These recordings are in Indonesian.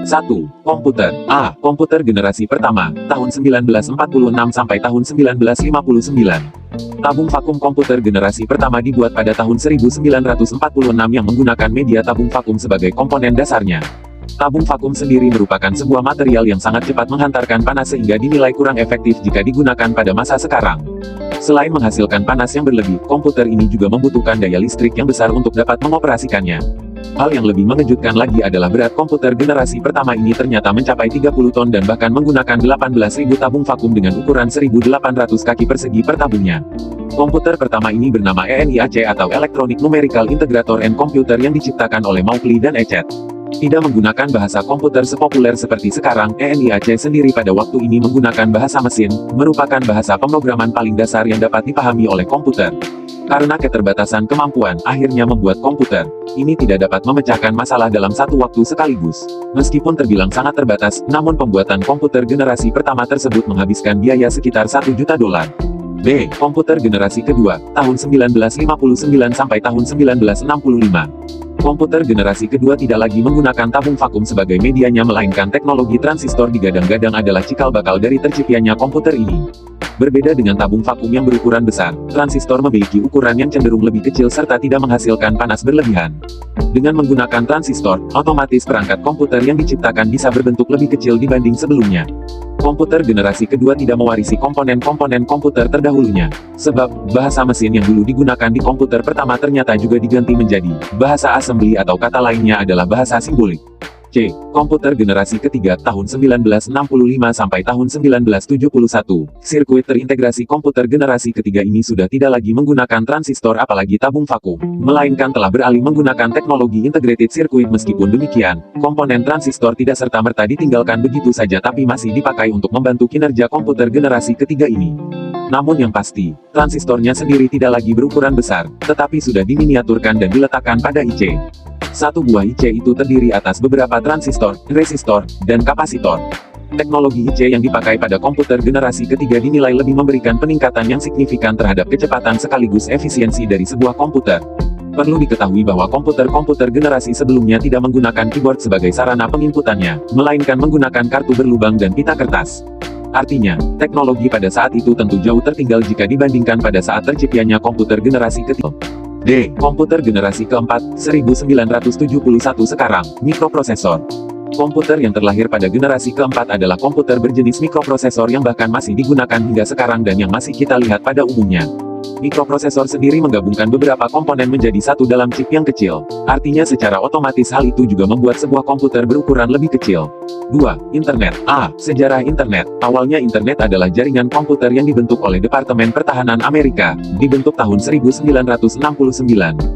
1. Komputer. A. Komputer generasi pertama, tahun 1946 sampai tahun 1959. Tabung vakum komputer generasi pertama dibuat pada tahun 1946 yang menggunakan media tabung vakum sebagai komponen dasarnya. Tabung vakum sendiri merupakan sebuah material yang sangat cepat menghantarkan panas sehingga dinilai kurang efektif jika digunakan pada masa sekarang. Selain menghasilkan panas yang berlebih, komputer ini juga membutuhkan daya listrik yang besar untuk dapat mengoperasikannya. Hal yang lebih mengejutkan lagi adalah berat komputer generasi pertama ini ternyata mencapai 30 ton dan bahkan menggunakan 18.000 tabung vakum dengan ukuran 1.800 kaki persegi per tabungnya. Komputer pertama ini bernama ENIAC atau Electronic Numerical Integrator and Computer yang diciptakan oleh Mauchly dan Echet. Tidak menggunakan bahasa komputer sepopuler seperti sekarang, ENIAC sendiri pada waktu ini menggunakan bahasa mesin, merupakan bahasa pemrograman paling dasar yang dapat dipahami oleh komputer. Karena keterbatasan kemampuan, akhirnya membuat komputer ini tidak dapat memecahkan masalah dalam satu waktu sekaligus. Meskipun terbilang sangat terbatas, namun pembuatan komputer generasi pertama tersebut menghabiskan biaya sekitar 1 juta dolar. B. Komputer generasi kedua, tahun 1959 sampai tahun 1965. Komputer generasi kedua tidak lagi menggunakan tabung vakum sebagai medianya melainkan teknologi transistor digadang-gadang adalah cikal bakal dari terciptanya komputer ini. Berbeda dengan tabung vakum yang berukuran besar, transistor memiliki ukuran yang cenderung lebih kecil serta tidak menghasilkan panas berlebihan. Dengan menggunakan transistor, otomatis perangkat komputer yang diciptakan bisa berbentuk lebih kecil dibanding sebelumnya. Komputer generasi kedua tidak mewarisi komponen-komponen komputer terdahulunya. Sebab, bahasa mesin yang dulu digunakan di komputer pertama ternyata juga diganti menjadi bahasa assembly atau kata lainnya adalah bahasa simbolik. C. Komputer generasi ketiga, tahun 1965 sampai tahun 1971. Sirkuit terintegrasi komputer generasi ketiga ini sudah tidak lagi menggunakan transistor apalagi tabung vakum, melainkan telah beralih menggunakan teknologi integrated circuit. Meskipun demikian, komponen transistor tidak serta-merta ditinggalkan begitu saja tapi masih dipakai untuk membantu kinerja komputer generasi ketiga ini. Namun yang pasti, transistornya sendiri tidak lagi berukuran besar, tetapi sudah diminiaturkan dan diletakkan pada IC. Satu buah IC itu terdiri atas beberapa transistor, resistor, dan kapasitor. Teknologi IC yang dipakai pada komputer generasi ketiga dinilai lebih memberikan peningkatan yang signifikan terhadap kecepatan sekaligus efisiensi dari sebuah komputer. Perlu diketahui bahwa komputer-komputer generasi sebelumnya tidak menggunakan keyboard sebagai sarana penginputannya, melainkan menggunakan kartu berlubang dan pita kertas. Artinya, teknologi pada saat itu tentu jauh tertinggal jika dibandingkan pada saat terciptanya komputer generasi ketiga. D. Komputer generasi keempat, 1971 sekarang, mikroprosesor. Komputer yang terlahir pada generasi keempat adalah komputer berjenis mikroprosesor yang bahkan masih digunakan hingga sekarang dan yang masih kita lihat pada umumnya. Mikroprosesor sendiri menggabungkan beberapa komponen menjadi satu dalam chip yang kecil. Artinya secara otomatis hal itu juga membuat sebuah komputer berukuran lebih kecil. 2. Internet. A. Sejarah Internet. Awalnya Internet adalah jaringan komputer yang dibentuk oleh Departemen Pertahanan Amerika, dibentuk tahun 1969,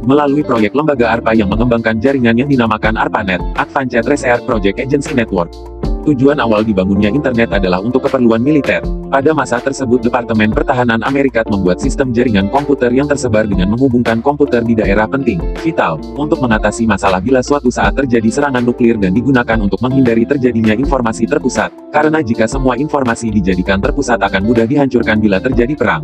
melalui proyek lembaga ARPA yang mengembangkan jaringan yang dinamakan ARPANET, Advanced Research Project Agency Network. Tujuan awal dibangunnya internet adalah untuk keperluan militer. Pada masa tersebut Departemen Pertahanan Amerika membuat sistem jaringan komputer yang tersebar dengan menghubungkan komputer di daerah penting, vital, untuk mengatasi masalah bila suatu saat terjadi serangan nuklir dan digunakan untuk menghindari terjadinya informasi terpusat. Karena jika semua informasi dijadikan terpusat akan mudah dihancurkan bila terjadi perang.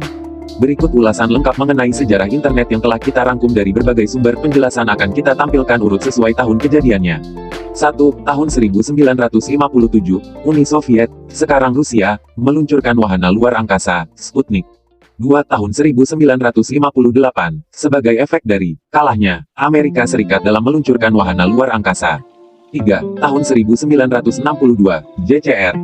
Berikut ulasan lengkap mengenai sejarah internet yang telah kita rangkum dari berbagai sumber. Penjelasan akan kita tampilkan urut sesuai tahun kejadiannya. 1. Tahun 1957, Uni Soviet, sekarang Rusia, meluncurkan wahana luar angkasa, Sputnik. 2. Tahun 1958, sebagai efek dari kalahnya Amerika Serikat dalam meluncurkan wahana luar angkasa. 3. Tahun 1962, JCR.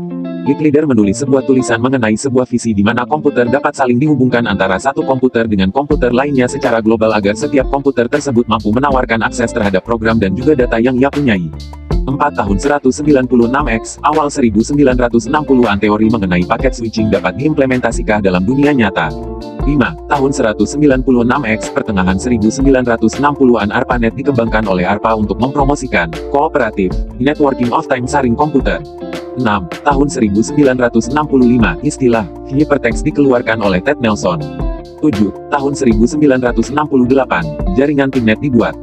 Licklider menulis sebuah tulisan mengenai sebuah visi di mana komputer dapat saling dihubungkan antara satu komputer dengan komputer lainnya secara global agar setiap komputer tersebut mampu menawarkan akses terhadap program dan juga data yang ia punyai. 4. Tahun 196X, awal 1960-an teori mengenai paket switching dapat diimplementasikan dalam dunia nyata. 5. Tahun 196X, pertengahan 1960-an ARPANET dikembangkan oleh ARPA untuk mempromosikan kooperatif networking of time sharing komputer. 6. Tahun 1965, istilah hypertext dikeluarkan oleh Ted Nelson. 7. Tahun 1968, jaringan Timnet dibuat.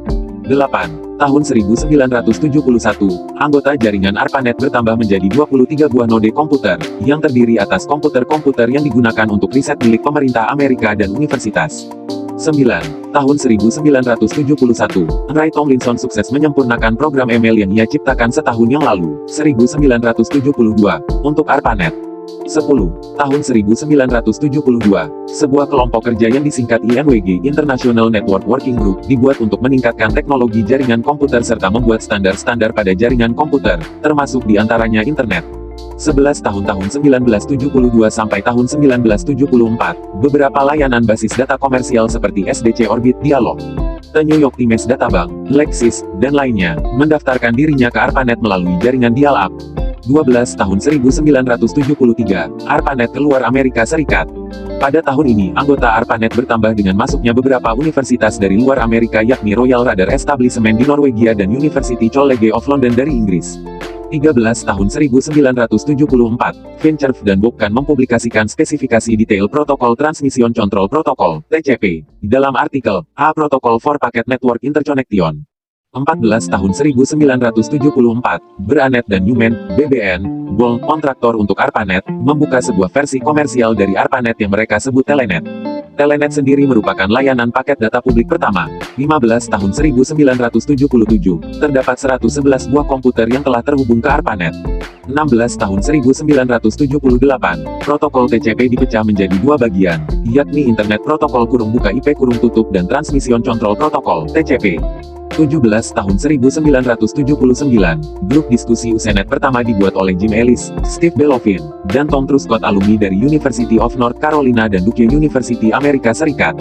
8. Tahun 1971, anggota jaringan ARPANET bertambah menjadi 23 buah node komputer, yang terdiri atas komputer-komputer yang digunakan untuk riset milik pemerintah Amerika dan universitas. 9. Tahun 1971, Ray Tomlinson sukses menyempurnakan program email yang ia ciptakan setahun yang lalu, 1972, untuk ARPANET. 10. Tahun 1972, sebuah kelompok kerja yang disingkat INWG International Network Working Group dibuat untuk meningkatkan teknologi jaringan komputer serta membuat standar-standar pada jaringan komputer, termasuk diantaranya internet. 11 tahun 1972 sampai tahun 1974, beberapa layanan basis data komersial seperti SDC Orbit Dialog, The New York Times Databank, Lexis, dan lainnya, mendaftarkan dirinya ke ARPANET melalui jaringan dial-up. 12 tahun 1973, ARPANET keluar Amerika Serikat. Pada tahun ini, anggota ARPANET bertambah dengan masuknya beberapa universitas dari luar Amerika yakni Royal Radar Establishment di Norwegia dan University College of London dari Inggris. 13 tahun 1974, Vincerf dan Bob Kahn mempublikasikan spesifikasi detail Protokol Transmission Control Protocol, TCP, dalam artikel, A Protocol for Packet Network Interconnection. 14 tahun 1974, Branet dan Newman, BBN, Gold kontraktor untuk ARPANET, membuka sebuah versi komersial dari ARPANET yang mereka sebut Telenet. Telenet sendiri merupakan layanan paket data publik pertama. 15 tahun 1977, terdapat 111 buah komputer yang telah terhubung ke ARPANET. 16 tahun 1978, protokol TCP dipecah menjadi dua bagian, yakni Internet Protokol (buka IP tutup) dan Transmission Control Protocol (TCP). 17 tahun 1979, grup diskusi Usenet pertama dibuat oleh Jim Ellis, Steve Belovin, dan Tom Truscott alumni dari University of North Carolina dan Duke University Amerika Serikat.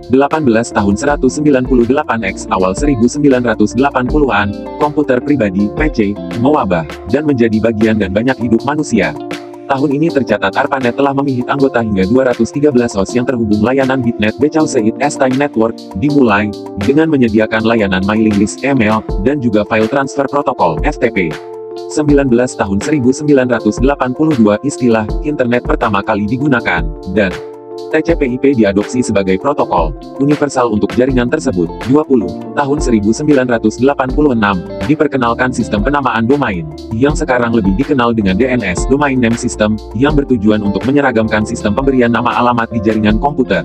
18 tahun 198X awal 1980-an, komputer pribadi, PC, mewabah, dan menjadi bagian dan banyak hidup manusia. Tahun ini tercatat ARPANET telah memiliki anggota hingga 213 host yang terhubung layanan Bitnet Bechausseit S-Time Network, dimulai dengan menyediakan layanan mailing list email, dan juga file transfer protokol FTP. 19 tahun 1982 istilah internet pertama kali digunakan, dan TCP/IP diadopsi sebagai protokol universal untuk jaringan tersebut. 20 tahun 1986, diperkenalkan sistem penamaan domain, yang sekarang lebih dikenal dengan DNS Domain Name System, yang bertujuan untuk menyeragamkan sistem pemberian nama alamat di jaringan komputer.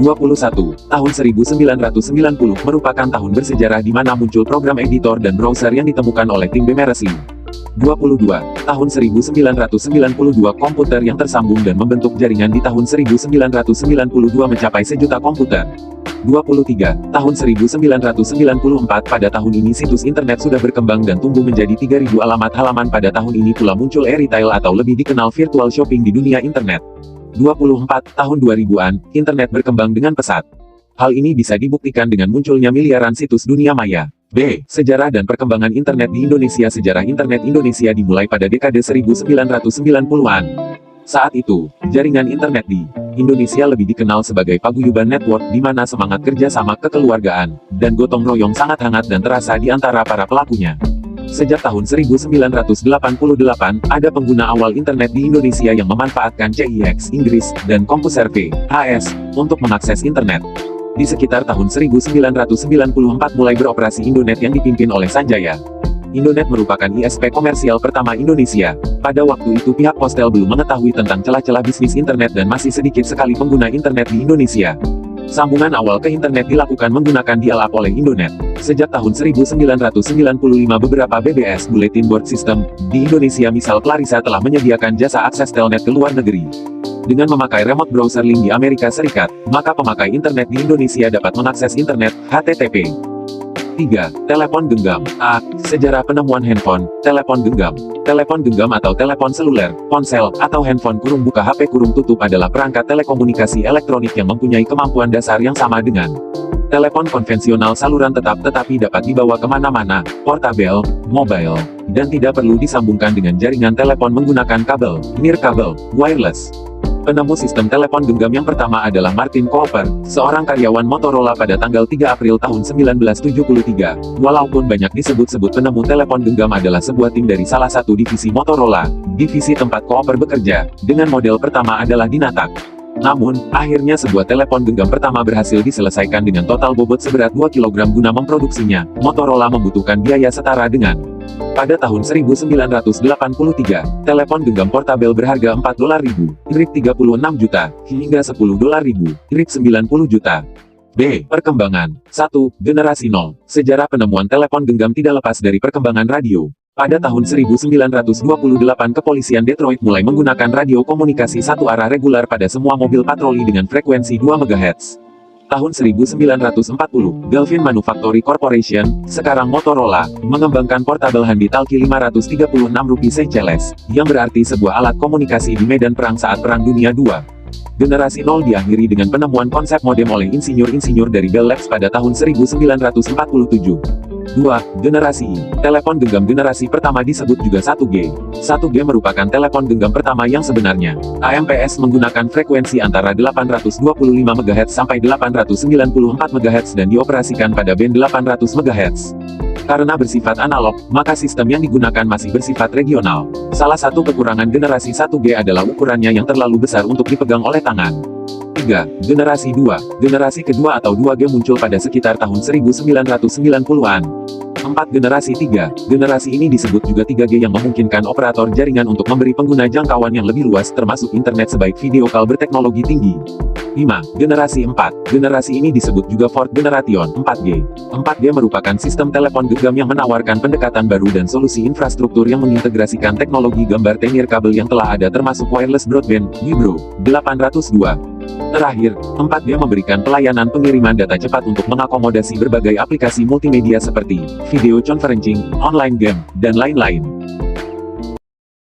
21 tahun 1990 merupakan tahun bersejarah di mana muncul program editor dan browser yang ditemukan oleh tim Bemers-Lee. 22 tahun 1992 komputer yang tersambung dan membentuk jaringan di tahun 1992 mencapai 1 juta komputer. 23 tahun 1994 pada tahun ini situs internet sudah berkembang dan tumbuh menjadi 3.000 alamat halaman. Pada tahun ini pula muncul e-retail atau lebih dikenal virtual shopping di dunia internet. 24 tahun 2000-an, internet berkembang dengan pesat. Hal ini bisa dibuktikan dengan munculnya miliaran situs dunia maya. B. Sejarah dan perkembangan internet di Indonesia. Sejarah internet Indonesia dimulai pada dekade 1990-an. Saat itu, jaringan internet di Indonesia lebih dikenal sebagai paguyuban network, di mana semangat kerjasama, kekeluargaan, dan gotong royong sangat hangat dan terasa di antara para pelakunya. Sejak tahun 1988, ada pengguna awal internet di Indonesia yang memanfaatkan CIX Inggris dan CompuServe (HS) untuk mengakses internet. Di sekitar tahun 1994 mulai beroperasi Indonet yang dipimpin oleh Sanjaya. Indonet merupakan ISP komersial pertama Indonesia. Pada waktu itu pihak Postel belum mengetahui tentang celah-celah bisnis internet dan masih sedikit sekali pengguna internet di Indonesia. Sambungan awal ke internet dilakukan menggunakan dial-up oleh Indonet. Sejak tahun 1995 beberapa BBS Bulletin Board System di Indonesia misal Clarissa telah menyediakan jasa akses telnet ke luar negeri. Dengan memakai remote browser link di Amerika Serikat, maka pemakai internet di Indonesia dapat mengakses internet, HTTP. 3. Telepon genggam. A. Sejarah penemuan handphone, telepon genggam. Telepon genggam atau telepon seluler, ponsel, atau handphone (buka HP tutup) adalah perangkat telekomunikasi elektronik yang mempunyai kemampuan dasar yang sama dengan telepon konvensional saluran tetap tetapi dapat dibawa kemana-mana, portable, mobile, dan tidak perlu disambungkan dengan jaringan telepon menggunakan kabel, nirkabel, wireless. Penemu sistem telepon genggam yang pertama adalah Martin Cooper, seorang karyawan Motorola pada tanggal 3 April tahun 1973. Walaupun banyak disebut-sebut penemu telepon genggam adalah sebuah tim dari salah satu divisi Motorola, divisi tempat Cooper bekerja, dengan model pertama adalah Dynatak. Namun, akhirnya sebuah telepon genggam pertama berhasil diselesaikan dengan total bobot seberat 2 kg. Guna memproduksinya, Motorola membutuhkan biaya setara dengan pada tahun 1983, telepon genggam portabel berharga $4.000, $36 juta, hingga $10.000, $90 juta. B. Perkembangan. 1. Generasi 0. Sejarah penemuan telepon genggam tidak lepas dari perkembangan radio. Pada tahun 1928 kepolisian Detroit mulai menggunakan radio komunikasi satu arah regular pada semua mobil patroli dengan frekuensi 2 MHz. Tahun 1940, Galvin Manufactory Corporation, sekarang Motorola, mengembangkan portable handi talkie 536 rupiah Seychelles, yang berarti sebuah alat komunikasi di medan perang saat Perang Dunia II. Generasi 0 diakhiri dengan penemuan konsep modem oleh insinyur-insinyur dari Bell Labs pada tahun 1947. 2. Generasi I. Telepon genggam generasi pertama disebut juga 1G. 1G merupakan telepon genggam pertama yang sebenarnya. AMPS menggunakan frekuensi antara 825 MHz sampai 894 MHz dan dioperasikan pada band 800 MHz. Karena bersifat analog, maka sistem yang digunakan masih bersifat regional. Salah satu kekurangan generasi 1G adalah ukurannya yang terlalu besar untuk dipegang oleh tangan. 3. Generasi 2. Generasi kedua atau 2G muncul pada sekitar tahun 1990-an. 4. Generasi 3. Generasi ini disebut juga 3G yang memungkinkan operator jaringan untuk memberi pengguna jangkauan yang lebih luas termasuk internet sebaik video call berteknologi tinggi. 5. Generasi 4. Generasi ini disebut juga Fourth Generation 4G. 4G merupakan sistem telepon genggam yang menawarkan pendekatan baru dan solusi infrastruktur yang mengintegrasikan teknologi gambar tenir kabel yang telah ada termasuk wireless broadband, Vibro, 802. Terakhir, 4G memberikan pelayanan pengiriman data cepat untuk mengakomodasi berbagai aplikasi multimedia seperti video conferencing, online game, dan lain-lain.